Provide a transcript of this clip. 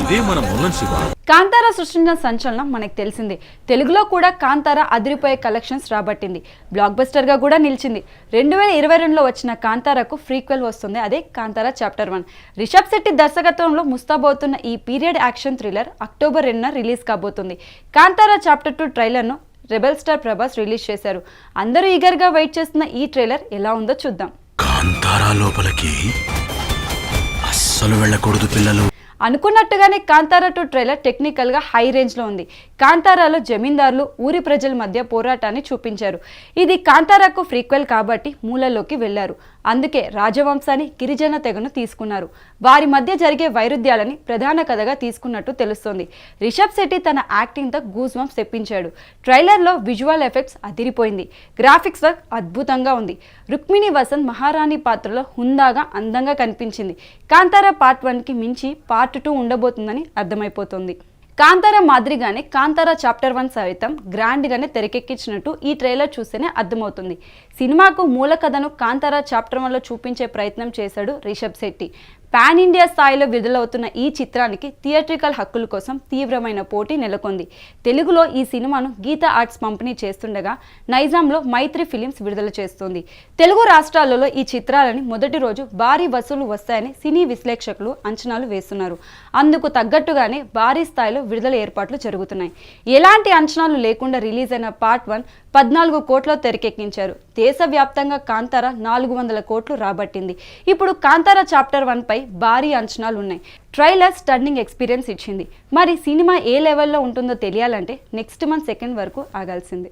ఇదే మన మొల్లన్ శివ. కాంతారా సృష్టించిన సంచలనం మనకు తెలిసింది. తెలుగులో కూడా కాంతారా అదిరిపోయే కలెక్షన్స్ రాబట్టింది, బ్లాక్ బస్టర్ గా కూడా నిలిచింది. 2022లో వచ్చిన కాంతారాకు ఫ్రీక్వెల్ వస్తుంది, అదే కాంతారా చాప్టర్ 1. రిషబ్ శెట్టి దర్శకత్వంలో ముస్తాబోతున్న ఈ పీరియడ్ యాక్షన్ థ్రిల్లర్ అక్టోబర్ 2న రిలీజ్ కాబోతుంది. కాంతారా చాప్టర్ 2 ట్రైలర్ను రెబెల్ స్టార్ ప్రభాస్ రిలీజ్ చేశారు. అందరూ ఈగర్ గా వెయిట్ చేస్తున్న ఈ ట్రైలర్ ఎలా ఉందో చూద్దాం. కాంతారా లోపలికి అస్సలు వెళ్ళకూడదు పిల్లలు. అనుకున్నట్టుగానే కాంతారా 2 ట్రైలర్ టెక్నికల్ గా హై రేంజ్ లో ఉంది. కాంతారాలో జమీందారులు ఊరి ప్రజల మధ్య పోరాటాన్ని చూపించారు. ఇది కాంతారాకు ఫ్రీక్వెల్ కాబట్టి మూలలోకి వెళ్లారు. అందుకే రాజవంశాన్ని గిరిజన తెగను తీసుకున్నారు. వారి మధ్య జరిగే వైరుధ్యాలని ప్రధాన కథగా తీసుకున్నట్టు తెలుస్తోంది. రిషబ్ శెట్టి తన యాక్టింగ్ తో గూస్ బంప్స్ తెప్పించాడు. ట్రైలర్ లో విజువల్ ఎఫెక్ట్స్ అదిరిపోయింది, గ్రాఫిక్స్ వర్క్ అద్భుతంగా ఉంది. రుక్మిణి వసంత్ మహారాణి పాత్రలో హుందాగా అందంగా కనిపించింది. కాంతారా పార్ట్ 1కి మించి పార్ట్ 2 ఉండబోతుందని అర్థమైపోతుంది. కాంతారా మాదిరిగానే కాంతారా చాప్టర్ 1 సైతం గ్రాండ్ గానే తెరకెక్కించినట్టు ఈ ట్రైలర్ చూస్తేనే అర్థమవుతుంది. సినిమాకు మూల కథను కాంతారా చాప్టర్ 1లో చూపించే ప్రయత్నం చేశాడు రిషబ్ శెట్టి. పాన్ ఇండియా స్థాయిలో విడుదలవుతున్న ఈ చిత్రానికి థియేట్రికల్ హక్కుల కోసం తీవ్రమైన పోటీ నెలకొంది. తెలుగులో ఈ సినిమాను గీతా ఆర్ట్స్ పంపిణీ చేస్తుండగా నైజాంలో మైత్రి ఫిలిమ్స్ విడుదల చేస్తుంది. తెలుగు రాష్ట్రాలలో ఈ చిత్రాలని మొదటి రోజు భారీ వసూలు వస్తాయని సినీ విశ్లేషకులు అంచనాలు వేస్తున్నారు. అందుకు తగ్గట్టుగానే భారీ స్థాయిలో విడుదల ఏర్పాట్లు జరుగుతున్నాయి. ఎలాంటి అంచనాలు లేకుండా రిలీజ్ అయిన పార్ట్ 1 14 కోట్ల తెరకెక్కించారు. దేశవ్యాప్తంగా కాంతారా 400 కోట్లు రాబట్టింది. ఇప్పుడు కాంతారా చాప్టర్ 1 పై భారీ అంచనాలు ఉన్నాయి. ట్రైలర్ స్టన్నింగ్ ఎక్స్పీరియన్స్ ఇచ్చింది. మరి సినిమా ఏ లెవెల్లో ఉంటుందో తెలియాలంటే నెక్స్ట్ మంత్ 2 వరకు ఆగాల్సిందే.